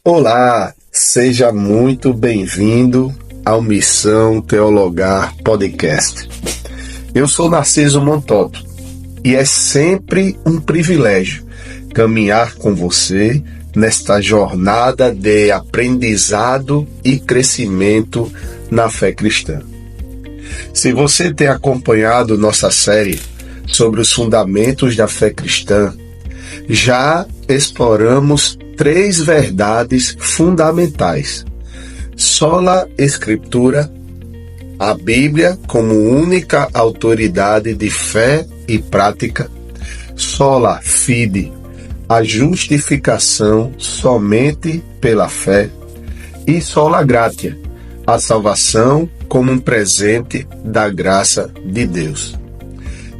Olá, seja muito bem-vindo ao Missão Teologar Podcast. Eu sou Narciso Montoto e é sempre um privilégio caminhar com você nesta jornada de aprendizado e crescimento na fé cristã. Se você tem acompanhado nossa série sobre os fundamentos da fé cristã, já exploramos 3 verdades fundamentais: sola Escritura, a Bíblia como única autoridade de fé e prática, sola fide, a justificação somente pela fé, e sola gratia, a salvação como um presente da graça de Deus.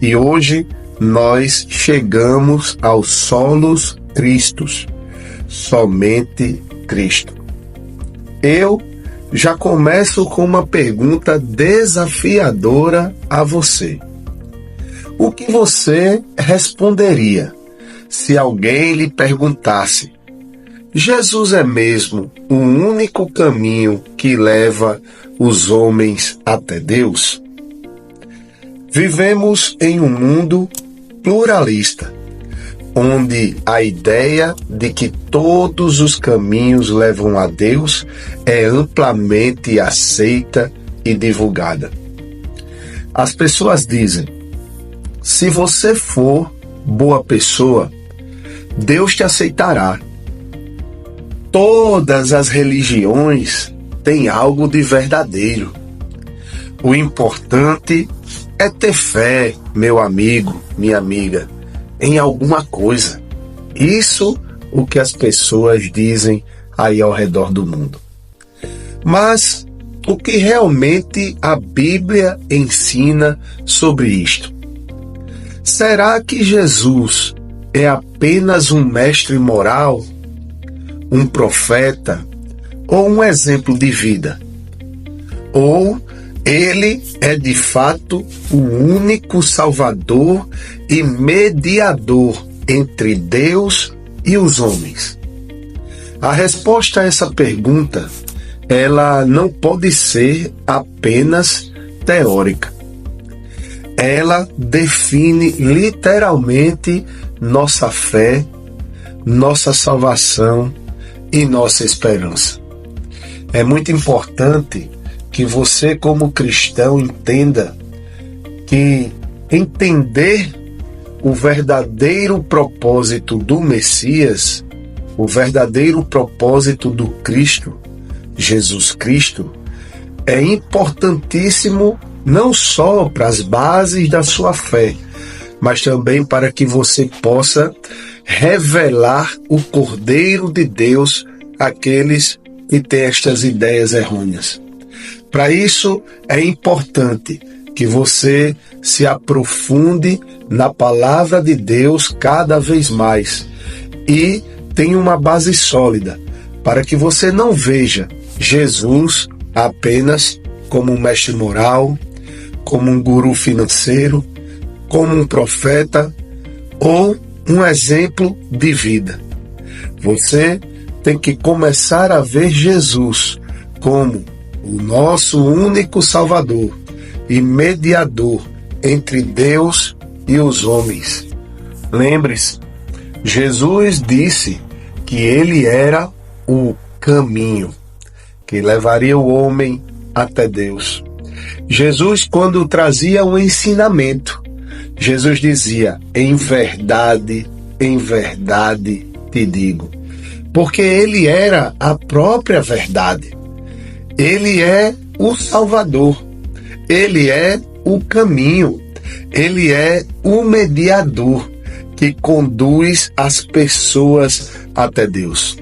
E hoje nós chegamos ao solus Christus, somente Cristo. Eu já começo com uma pergunta desafiadora a você. O que você responderia se alguém lhe perguntasse: Jesus é mesmo o único caminho que leva os homens até Deus? Vivemos em um mundo pluralista, onde a ideia de que todos os caminhos levam a Deus é amplamente aceita e divulgada. As pessoas dizem: se você for boa pessoa, Deus te aceitará. Todas as religiões têm algo de verdadeiro. O importante é ter fé, meu amigo, minha amiga, em alguma coisa. Isso o que as pessoas dizem aí ao redor do mundo. Mas o que realmente a Bíblia ensina sobre isto? Será que Jesus é apenas um mestre moral, um profeta ou um exemplo de vida? Ou ele é de fato o único Salvador e mediador entre Deus e os homens? A resposta a essa pergunta, ela não pode ser apenas teórica. Ela define literalmente nossa fé, nossa salvação e nossa esperança. É muito importante que você, como cristão, entenda que entender o verdadeiro propósito do Messias, o verdadeiro propósito do Cristo, Jesus Cristo, é importantíssimo não só para as bases da sua fé, mas também para que você possa revelar o Cordeiro de Deus àqueles que têm estas ideias errôneas. Para isso, é importante que você se aprofunde na palavra de Deus cada vez mais e tenha uma base sólida, para que você não veja Jesus apenas como um mestre moral, como um guru financeiro, como um profeta ou um exemplo de vida. Você tem que começar a ver Jesus como o nosso único Salvador e mediador entre Deus e os homens. Lembre-se, Jesus disse que ele era o caminho que levaria o homem até Deus. Jesus, quando trazia um ensinamento, Jesus dizia: em verdade te digo. Porque ele era a própria verdade. Ele é o Salvador. Ele é o caminho. Ele é o mediador que conduz as pessoas até Deus.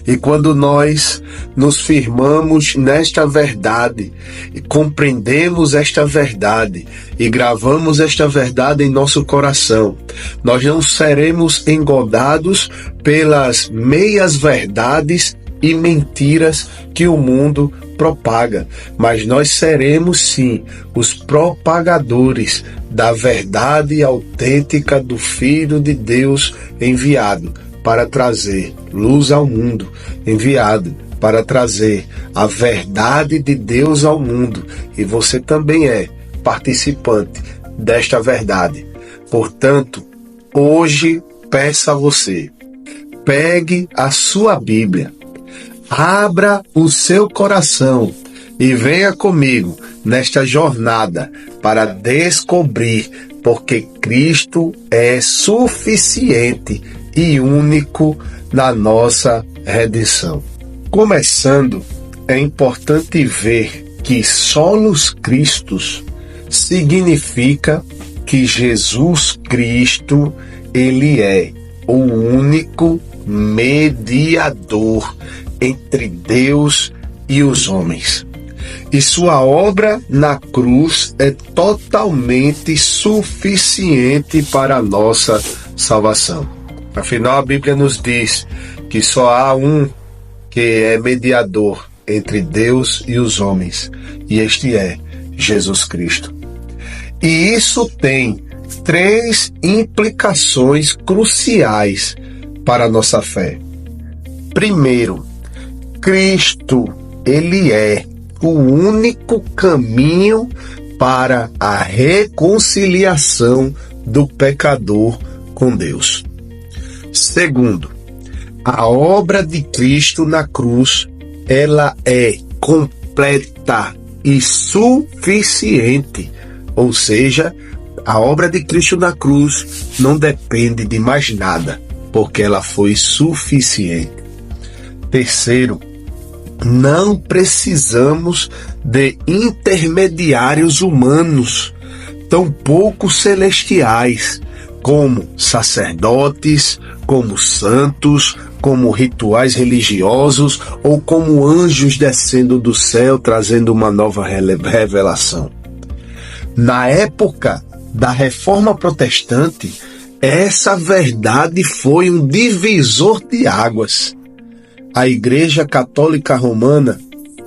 E quando nós nos firmamos nesta verdade, e compreendemos esta verdade e gravamos esta verdade em nosso coração, nós não seremos engodados pelas meias verdades e mentiras que o mundo propaga, mas nós seremos sim os propagadores da verdade autêntica do Filho de Deus enviado para trazer luz ao mundo, enviado para trazer a verdade de Deus ao mundo. E você também é participante desta verdade. Portanto, hoje peço a você, pegue a sua Bíblia, abra o seu coração e venha comigo nesta jornada para descobrir porque Cristo é suficiente e único na nossa redenção. Começando, é importante ver que solos Cristos significa que Jesus Cristo, ele é o único mediador entre Deus e os homens. E sua obra na cruz é totalmente suficiente para a nossa salvação. Afinal, a Bíblia nos diz que só há um que é mediador entre Deus e os homens, e este é Jesus Cristo. E isso tem 3 implicações cruciais para a nossa fé. Primeiro, Cristo, ele é o único caminho para a reconciliação do pecador com Deus. Segundo, a obra de Cristo na cruz, ela é completa e suficiente. Ou seja, a obra de Cristo na cruz não depende de mais nada, porque ela foi suficiente. Terceiro, não precisamos de intermediários humanos, tampouco celestiais, como sacerdotes, como santos, como rituais religiosos ou como anjos descendo do céu trazendo uma nova revelação. Na época da Reforma Protestante, essa verdade foi um divisor de águas. A Igreja Católica Romana,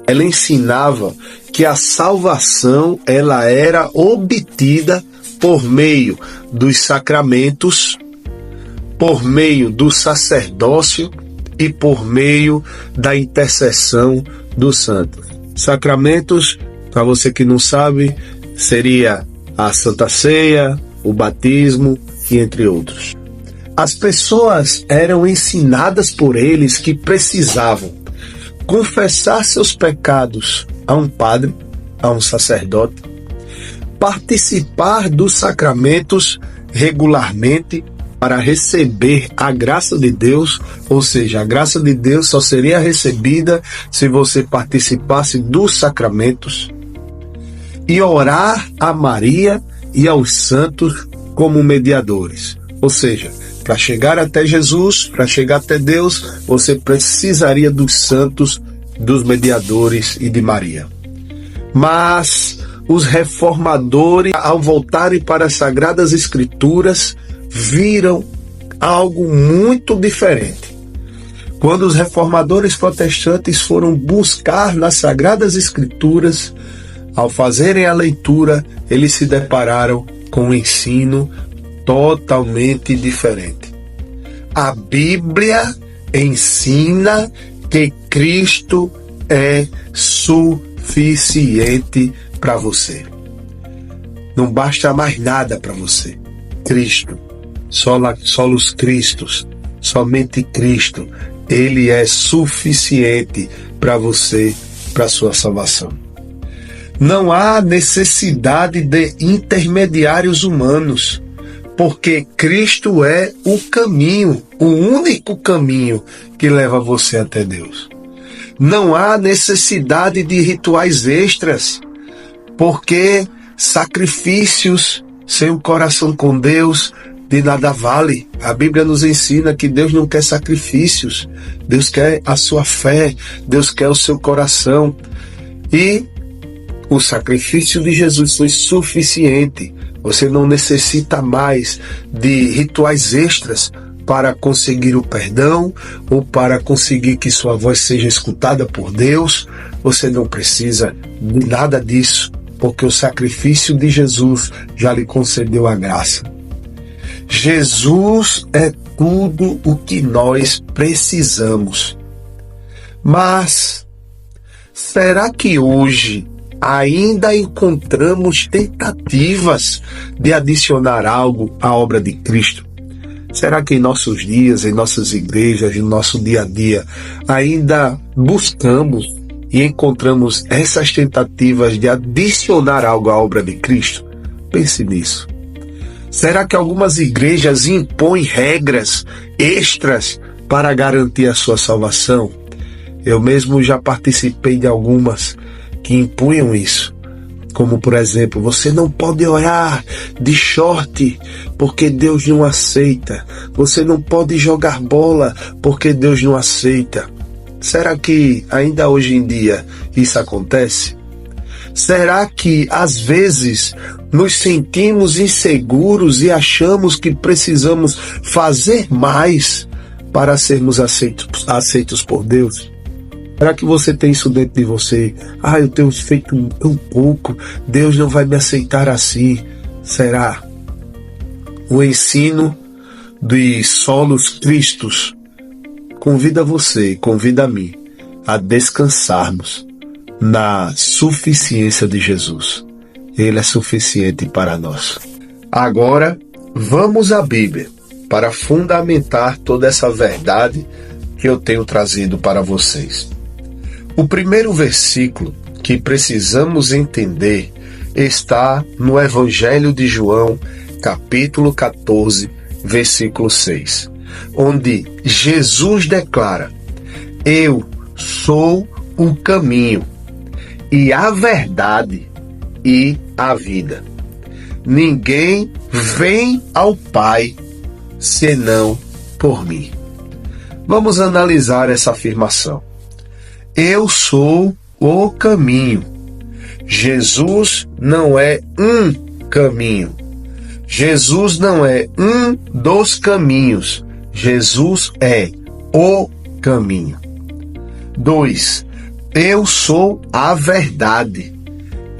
ela ensinava que a salvação ela era obtida por meio dos sacramentos, por meio do sacerdócio e por meio da intercessão dos santos. Sacramentos, para você que não sabe, seria a Santa Ceia, o batismo e entre outros. As pessoas eram ensinadas por eles que precisavam confessar seus pecados a um padre, a um sacerdote, participar dos sacramentos regularmente para receber a graça de Deus, ou seja, a graça de Deus só seria recebida se você participasse dos sacramentos, e orar a Maria e aos santos como mediadores. Ou seja, para chegar até Jesus, para chegar até Deus, você precisaria dos santos, dos mediadores e de Maria. Mas os reformadores, ao voltarem para as Sagradas Escrituras, viram algo muito diferente. Quando os reformadores protestantes foram buscar nas Sagradas Escrituras, ao fazerem a leitura, eles se depararam com um ensino totalmente diferente. A Bíblia ensina que Cristo é suficiente para você. Não basta mais nada para você. Cristo, solos Cristos, somente Cristo, ele é suficiente para você, para sua salvação. Não há necessidade de intermediários humanos, porque Cristo é o caminho, o único caminho que leva você até Deus. Não há necessidade de rituais extras, porque sacrifícios sem o coração com Deus de nada vale. A Bíblia nos ensina que Deus não quer sacrifícios, Deus quer a sua fé, Deus quer o seu coração. E o sacrifício de Jesus foi suficiente. Você não necessita mais de rituais extras para conseguir o perdão ou para conseguir que sua voz seja escutada por Deus. Você não precisa de nada disso, porque o sacrifício de Jesus já lhe concedeu a graça. Jesus é tudo o que nós precisamos. Mas será que hoje ainda encontramos tentativas de adicionar algo à obra de Cristo? Será que em nossos dias, em nossas igrejas, no nosso dia a dia, ainda buscamos e encontramos essas tentativas de adicionar algo à obra de Cristo? Pense nisso. Será que algumas igrejas impõem regras extras para garantir a sua salvação? Eu mesmo já participei de algumas que impunham isso. Como, por exemplo, você não pode orar de short porque Deus não aceita. Você não pode jogar bola porque Deus não aceita. Será que ainda hoje em dia isso acontece? Será que às vezes nos sentimos inseguros e achamos que precisamos fazer mais para sermos aceitos por Deus? Será que você tem isso dentro de você? Eu tenho feito tão pouco, Deus não vai me aceitar assim. Será? O ensino dos solos cristos convida você, convida a mim a descansarmos na suficiência de Jesus. Ele é suficiente para nós. Agora, vamos à Bíblia para fundamentar toda essa verdade que eu tenho trazido para vocês. O primeiro versículo que precisamos entender está no Evangelho de João, capítulo 14, versículo 6, onde Jesus declara: Eu sou o caminho e a verdade e a vida. Ninguém vem ao Pai senão por mim. Vamos analisar essa afirmação. Eu sou o caminho. Jesus não é um caminho. Jesus não é um dos caminhos. Jesus é o caminho. 2. Eu sou a verdade.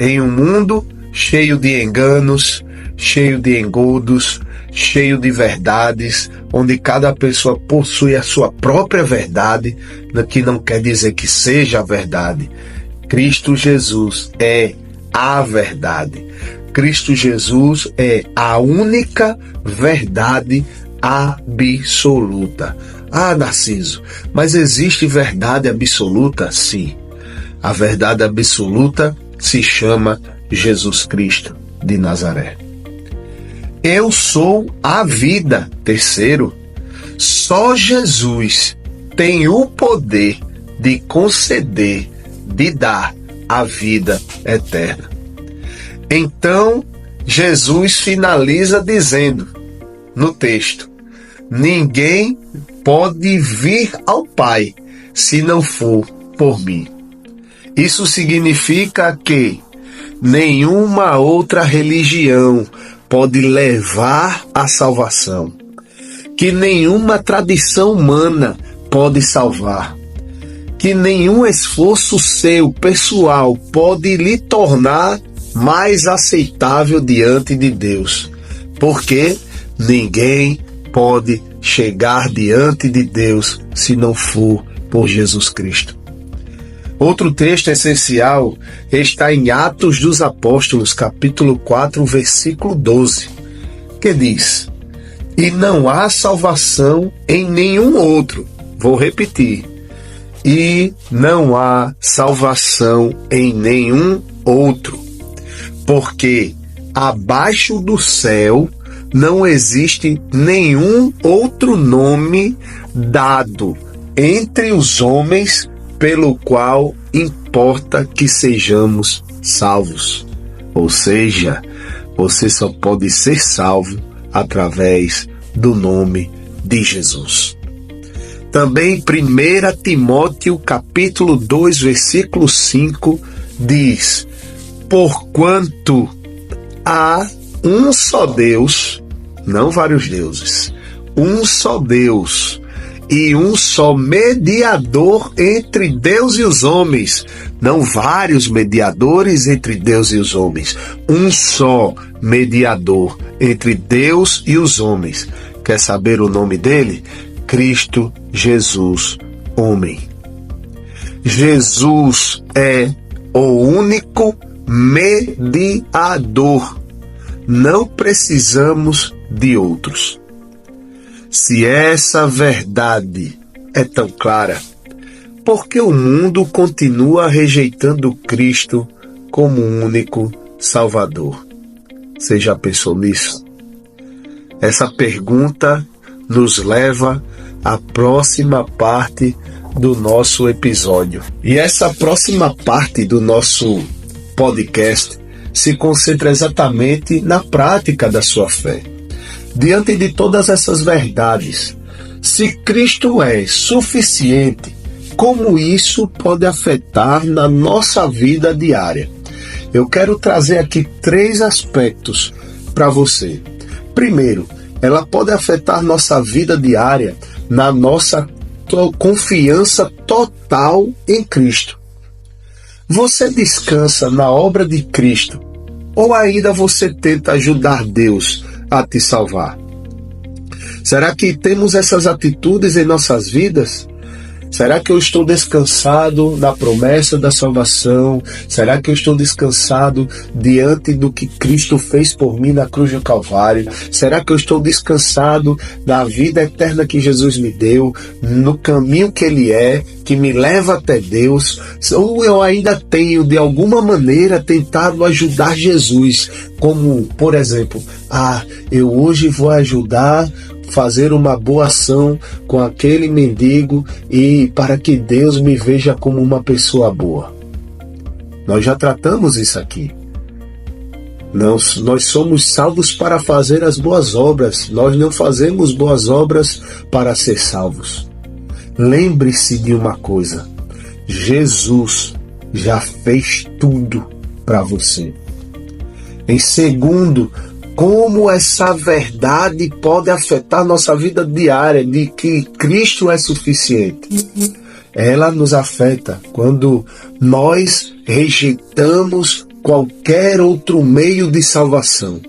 Em um mundo cheio de enganos, cheio de engodos, cheio de verdades, onde cada pessoa possui a sua própria verdade, que não quer dizer que seja a verdade. Cristo Jesus é a verdade. Cristo Jesus é a única verdade absoluta. Narciso, mas existe verdade absoluta? Sim. A verdade absoluta se chama Jesus Cristo de Nazaré. Eu sou a vida. 3. Só Jesus tem o poder de conceder, de dar a vida eterna. Então, Jesus finaliza dizendo no texto: ninguém pode vir ao Pai se não for por mim. Isso significa que nenhuma outra religião pode levar à salvação, que nenhuma tradição humana pode salvar, que nenhum esforço seu, pessoal, pode lhe tornar mais aceitável diante de Deus, porque ninguém pode chegar diante de Deus se não for por Jesus Cristo. Outro texto essencial está em Atos dos Apóstolos, capítulo 4, versículo 12, que diz: E não há salvação em nenhum outro. Vou repetir. E não há salvação em nenhum outro, porque abaixo do céu não existe nenhum outro nome dado entre os homens pelo qual importa que sejamos salvos. Ou seja, você só pode ser salvo através do nome de Jesus. Também 1 Timóteo capítulo 2, versículo 5 diz: Porquanto há um só Deus, não vários deuses, um só Deus e um só mediador entre Deus e os homens, não vários mediadores entre Deus e os homens, um só mediador entre Deus e os homens, Quer saber o nome dele? Cristo Jesus, homem. Jesus é o único mediador. Não precisamos de outros. Se essa verdade é tão clara, por que o mundo continua rejeitando Cristo como único Salvador? Você já pensou nisso? Essa pergunta nos leva à próxima parte do nosso episódio. E essa próxima parte do nosso podcast se concentra exatamente na prática da sua fé. Diante de todas essas verdades, se Cristo é suficiente, como isso pode afetar na nossa vida diária? Eu quero trazer aqui 3 aspectos para você. Primeiro, ela pode afetar nossa vida diária na nossa confiança total em Cristo. Você descansa na obra de Cristo ou ainda você tenta ajudar Deus a te salvar? Será que temos essas atitudes em nossas vidas? Será que eu estou descansado na promessa da salvação? Será que eu estou descansado diante do que Cristo fez por mim na cruz do Calvário? Será que eu estou descansado na vida eterna que Jesus me deu, no caminho que Ele é, que me leva até Deus? Ou eu ainda tenho, de alguma maneira, tentado ajudar Jesus? Como, por exemplo, eu hoje vou ajudar fazer uma boa ação com aquele mendigo e para que Deus me veja como uma pessoa boa. Nós já tratamos isso aqui. Nós somos salvos para fazer as boas obras. Nós não fazemos boas obras para ser salvos. Lembre-se de uma coisa: Jesus já fez tudo para você. Em segundo, como essa verdade pode afetar nossa vida diária de que Cristo é suficiente? Ela nos afeta quando nós rejeitamos qualquer outro meio de salvação.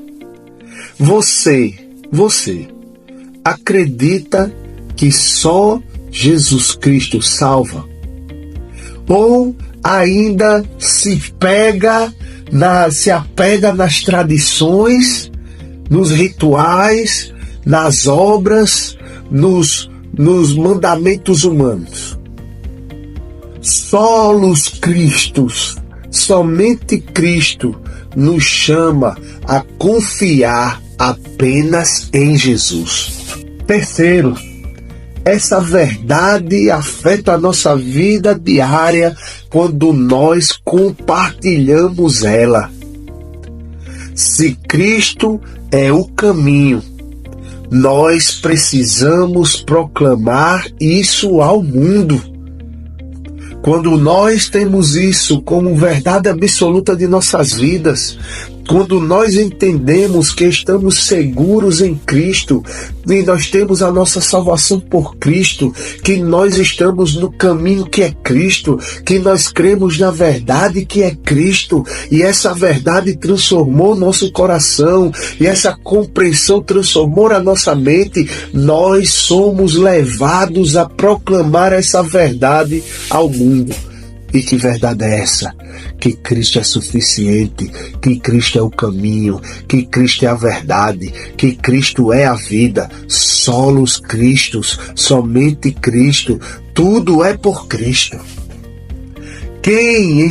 Você acredita que só Jesus Cristo salva? Ou ainda se apega nas tradições, nos rituais, nas obras, nos mandamentos humanos? Somente Cristo nos chama a confiar apenas em Jesus. Terceiro, essa verdade afeta a nossa vida diária quando nós compartilhamos ela. Se Cristo é o caminho, nós precisamos proclamar isso ao mundo. Quando nós temos isso como verdade absoluta de nossas vidas, quando nós entendemos que estamos seguros em Cristo, e nós temos a nossa salvação por Cristo, que nós estamos no caminho que é Cristo, que nós cremos na verdade que é Cristo, e essa verdade transformou nosso coração, e essa compreensão transformou a nossa mente, nós somos levados a proclamar essa verdade ao mundo. E que verdade é essa? Que Cristo é suficiente, que Cristo é o caminho, que Cristo é a verdade, que Cristo é a vida, solos Cristos, somente Cristo, tudo é por Cristo. Quem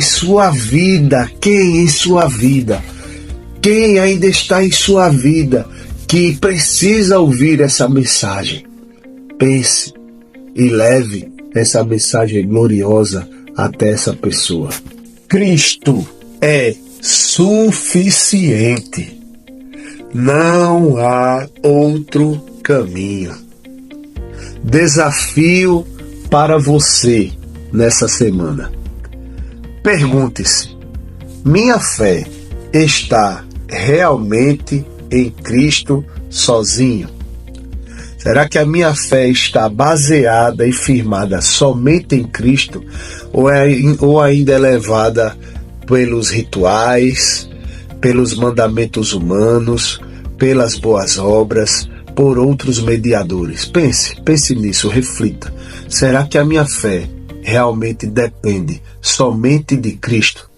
ainda está em sua vida, que precisa ouvir essa mensagem? Pense e leve essa mensagem gloriosa até essa pessoa. Cristo é suficiente. Não há outro caminho. Desafio para você nessa semana. Pergunte-se: minha fé está realmente em Cristo sozinho? Será que a minha fé está baseada e firmada somente em Cristo? Ou ainda é levada pelos rituais, pelos mandamentos humanos, pelas boas obras, por outros mediadores. Pense nisso, reflita. Será que a minha fé realmente depende somente de Cristo?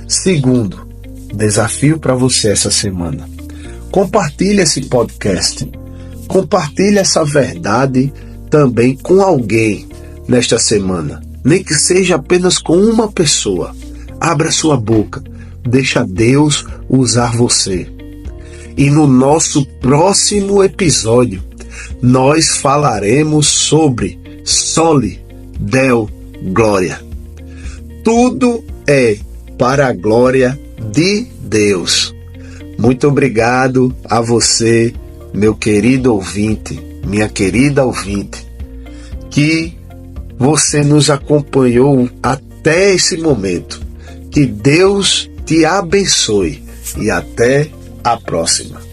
Segundo, desafio para você essa semana. Compartilhe esse podcast. Compartilhe essa verdade também com alguém nesta semana. Nem que seja apenas com uma pessoa. Abra sua boca. Deixa Deus usar você. E no nosso próximo episódio, nós falaremos sobre Soli Deo Glória. Tudo é para a glória de Deus. Muito obrigado a você, meu querido ouvinte, minha querida ouvinte, que você nos acompanhou até esse momento. Que Deus te abençoe e até a próxima.